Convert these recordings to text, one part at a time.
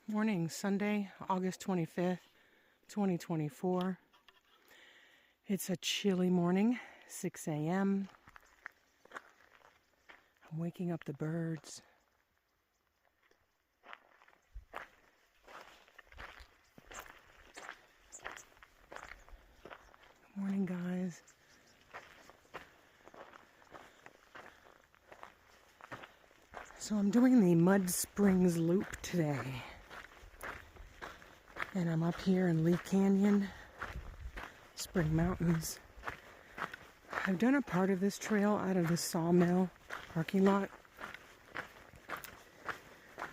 Morning, Sunday, August 25th, 2024. It's a chilly morning, 6 a.m. I'm waking up the birds. Good morning, guys. So I'm doing the Mud Springs Loop today. And I'm up here in Lee Canyon, Spring Mountains. I've done a part of this trail out of the sawmill parking lot,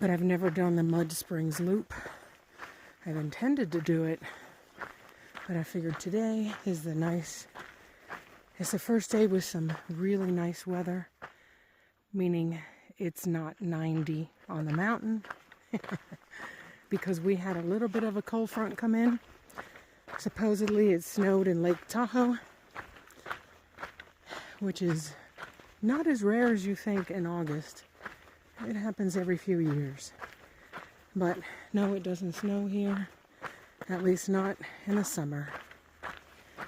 but I've never done the Mud Springs Loop. I've intended to do it, but I figured today is it's the first day with some really nice weather, meaning it's not 90 on the mountain. Because we had a little bit of a cold front come in. Supposedly it snowed in Lake Tahoe, which is not as rare as you think in August. It happens every few years. But no, it doesn't snow here, at least not in the summer.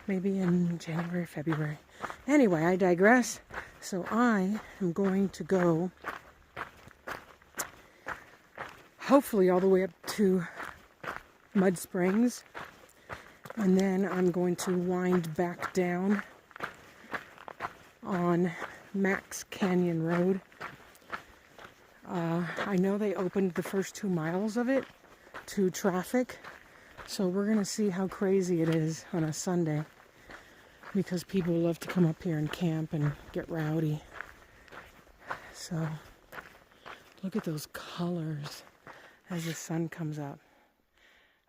Maybe in January, February. Anyway, I digress. So I am going to go hopefully all the way up to Mud Springs, and then I'm going to wind back down on Max Canyon Road. I know they opened the first 2 miles of it to traffic, so we're going to see how crazy it is on a Sunday, because people love to come up here and camp and get rowdy. So look at those colors as the sun comes up.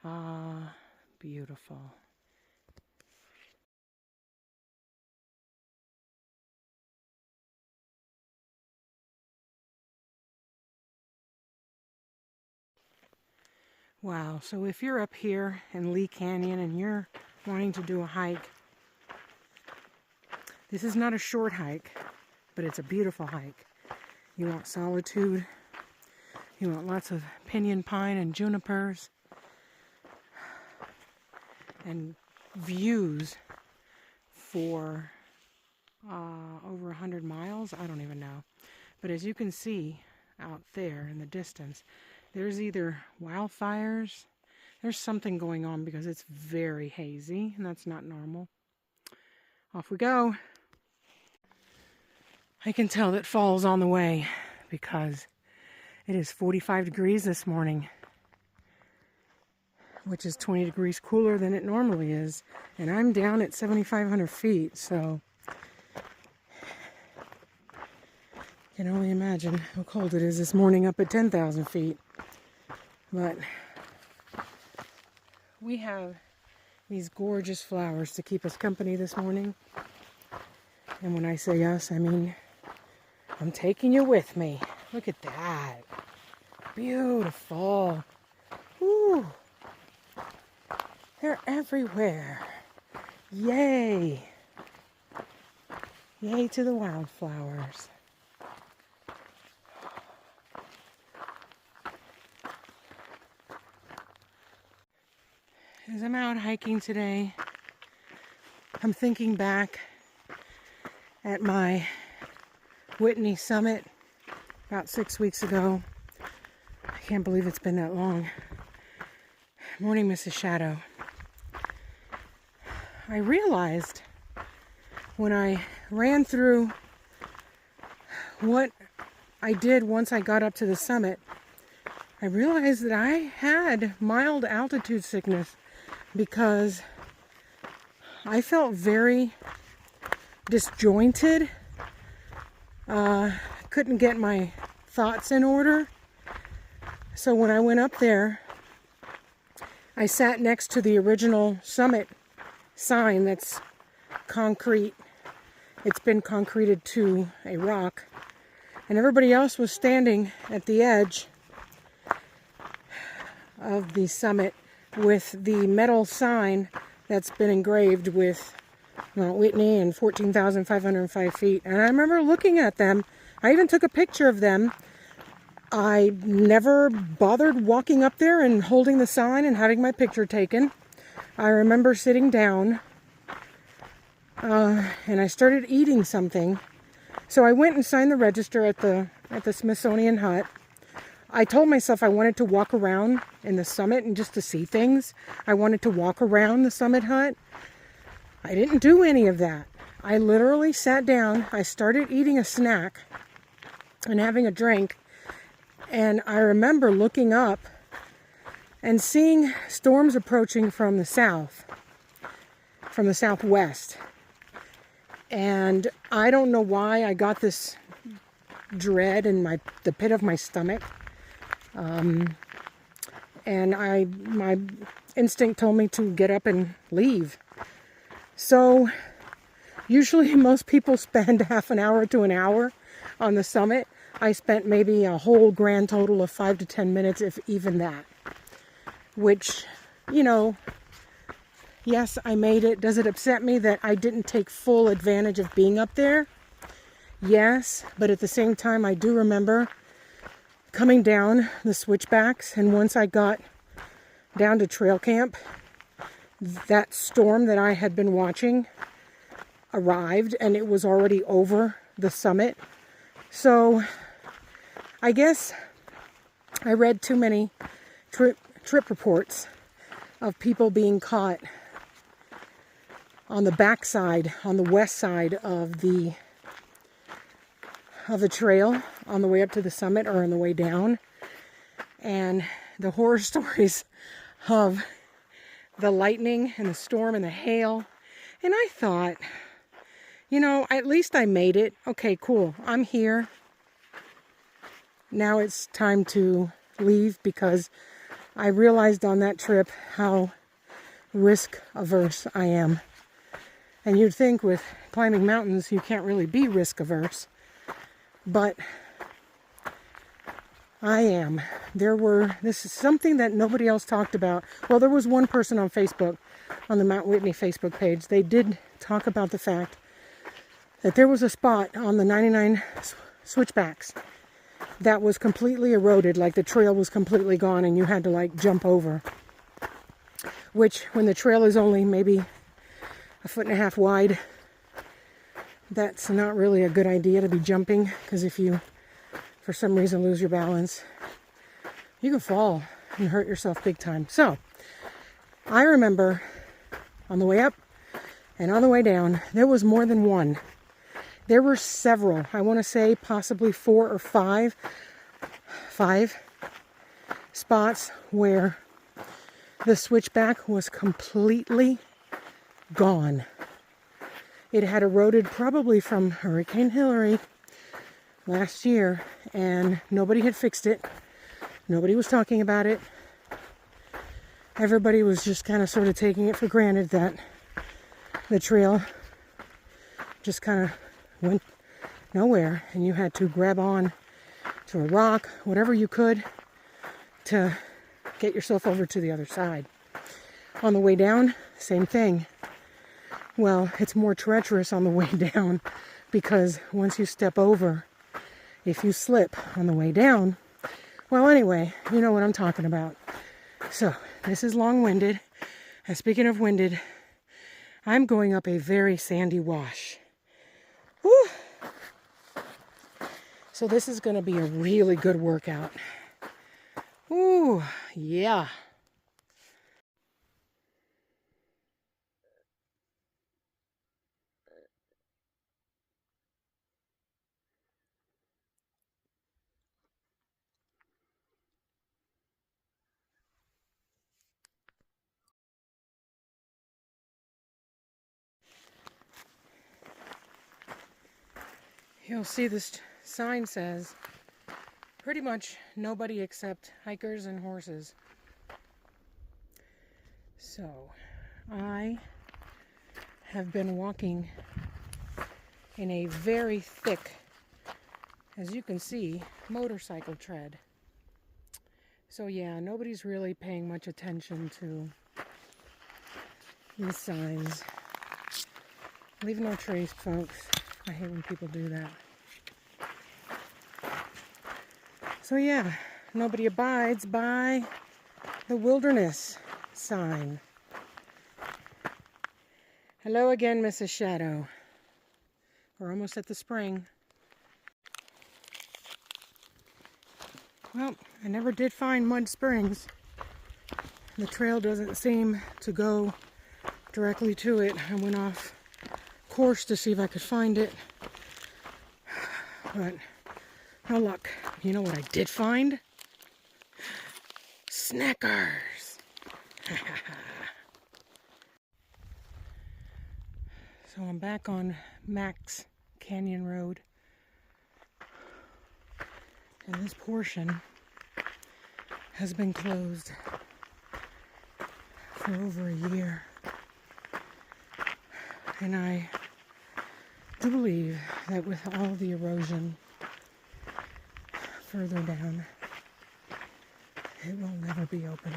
Ah, beautiful. Wow, so if you're up here in Lee Canyon and you're wanting to do a hike, this is not a short hike, but it's a beautiful hike. You want solitude. You want lots of pinyon pine and junipers and views for over 100 miles. I don't even know. But as you can see out there in the distance, there's either wildfires, there's something going on because it's very hazy, and that's not normal. Off we go. I can tell that fall's on the way because it is 45 degrees this morning, which is 20 degrees cooler than it normally is. And I'm down at 7,500 feet, so I can only imagine how cold it is this morning up at 10,000 feet. But we have these gorgeous flowers to keep us company this morning. And when I say us, I mean I'm taking you with me. Look at that. Beautiful. Woo. They're everywhere. Yay. Yay to the wildflowers. As I'm out hiking today, I'm thinking back at my Whitney summit about 6 weeks ago. I can't believe it's been that long. Morning, Mrs. Shadow. I realized when I ran through what I did once I got up to the summit, I realized that I had mild altitude sickness because I felt very disjointed. Couldn't get my thoughts in order. So when I went up there, I sat next to the original summit sign that's concrete. It's been concreted to a rock. And everybody else was standing at the edge of the summit with the metal sign that's been engraved with Mount Whitney and 14,505 feet. And I remember looking at them. I even took a picture of them I never bothered walking up there and holding the sign and having my picture taken. I remember sitting down and I started eating something. So I went and signed the register at the Smithsonian Hut. I told myself I wanted to walk around in the summit and just to see things. I wanted to walk around the summit hut. I didn't do any of that. I literally sat down. I started eating a snack and having a drink. And I remember looking up and seeing storms approaching from the south, from the southwest. And I don't know why I got this dread in the pit of my stomach. And my instinct told me to get up and leave. So usually most people spend half an hour to an hour on the summit. I spent maybe a whole grand total of 5 to 10 minutes, if even that. Which, you know, yes, I made it. Does it upset me that I didn't take full advantage of being up there? Yes, but at the same time, I do remember coming down the switchbacks, and once I got down to trail camp, that storm that I had been watching arrived, and it was already over the summit. So I guess I read too many trip reports of people being caught on the backside, on the west side of the trail, on the way up to the summit or on the way down, and the horror stories of the lightning and the storm and the hail. And I thought, you know, at least I made it. Okay, cool. I'm here. Now it's time to leave, because I realized on that trip how risk averse I am. And you'd think with climbing mountains you can't really be risk averse, but I am. This is something that nobody else talked about. Well, there was one person on Facebook, on the Mount Whitney Facebook page. They did talk about the fact that there was a spot on the 99 switchbacks that was completely eroded, like the trail was completely gone and you had to like jump over. Which, when the trail is only maybe 1.5 feet wide, that's not really a good idea to be jumping, because if you for some reason lose your balance, you can fall and hurt yourself big time. So I remember on the way up and on the way down, there was more than one. There were several. I want to say possibly 4 or 5 spots where the switchback was completely gone. It had eroded probably from Hurricane Hillary last year, and nobody had fixed it. Nobody was talking about it. Everybody was just kind of sort of taking it for granted that the trail just kind of went nowhere, and you had to grab on to a rock, whatever you could, to get yourself over to the other side. On the way down, same thing. Well, it's more treacherous on the way down, because once you step over, if you slip on the way down, well, anyway, you know what I'm talking about. So this is long-winded, and speaking of winded, I'm going up a very sandy wash. Woo! So this is going to be a really good workout. Ooh, yeah. You'll see this sign says pretty much nobody except hikers and horses. So I have been walking in a very thick, as you can see, motorcycle tread. So yeah, nobody's really paying much attention to these signs. Leave no trace, folks. I hate when people do that. So yeah, nobody abides by the wilderness sign. Hello again, Mrs. Shadow. We're almost at the spring. Well, I never did find Mud Springs. The trail doesn't seem to go directly to it. I went off course to see if I could find it, but no luck. You know what I did find? Snackers. So I'm back on Max Canyon Road, and this portion has been closed for over a year, and I do believe that with all the erosion further down, it will never be opened.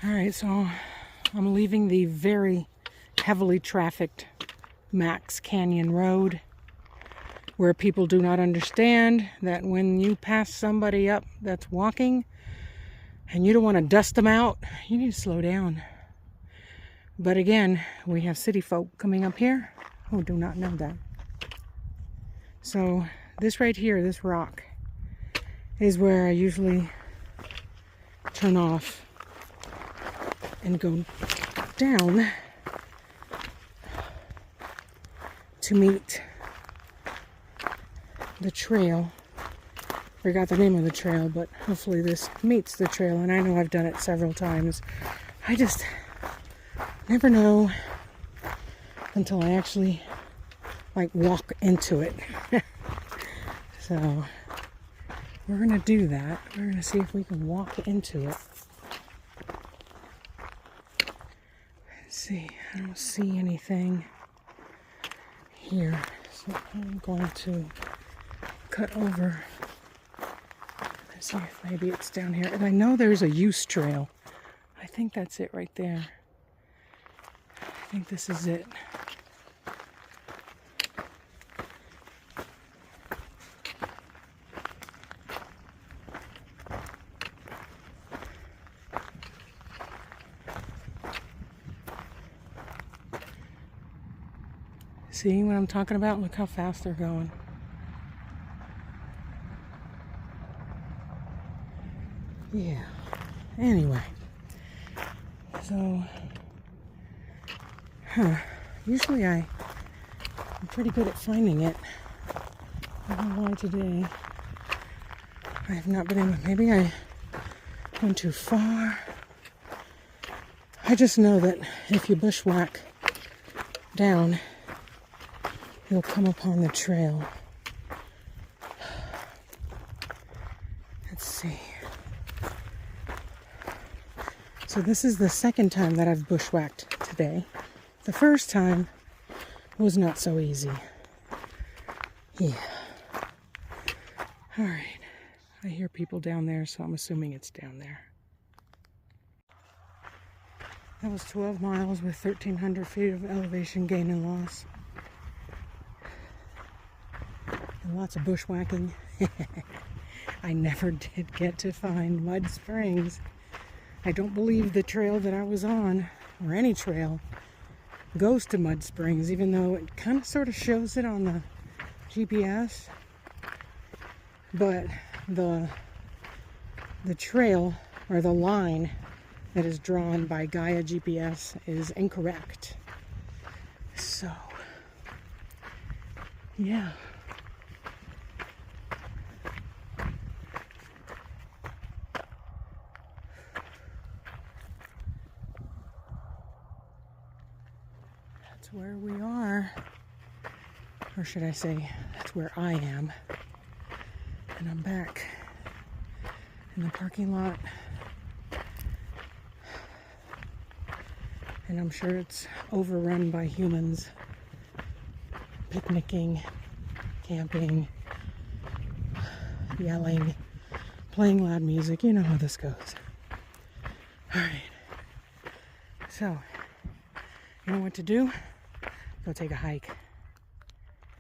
Alright, so I'm leaving the very heavily trafficked Max Canyon Road, where people do not understand that when you pass somebody up that's walking and you don't want to dust them out, you need to slow down. But again, we have city folk coming up here who do not know that. So this right here, this rock, is where I usually turn off and go down to meet the trail. Forgot the name of the trail, but hopefully this meets the trail, and I know I've done it several times. I just never know until I actually walk into it. So we're gonna do that. We're gonna see if we can walk into it. Let's see, I don't see anything here, so I'm going to cut over. Let's see if maybe it's down here. And I know there's a use trail. I think that's it right there. I think this is it. See what I'm talking about? Look how fast they're going. Yeah. Anyway. So, usually I'm pretty good at finding it. I don't know why today I have not been able. Maybe I went too far. I just know that if you bushwhack down, you'll come upon the trail. Let's see. So this is the second time that I've bushwhacked today. The first time was not so easy. Yeah. All right. I hear people down there, so I'm assuming it's down there. That was 12 miles with 1,300 feet of elevation gain and loss. And lots of bushwhacking. I never did get to find Mud Springs. I don't believe the trail that I was on, or any trail, goes to Mud Springs, even though it kind of sort of shows it on the GPS. But the trail, or the line that is drawn by Gaia GPS is incorrect. So, yeah. That's where we are. Or should I say, that's where I am. And I'm back in the parking lot. And I'm sure it's overrun by humans picnicking, camping, yelling, playing loud music. You know how this goes. Alright. So, you know what to do? Go take a hike.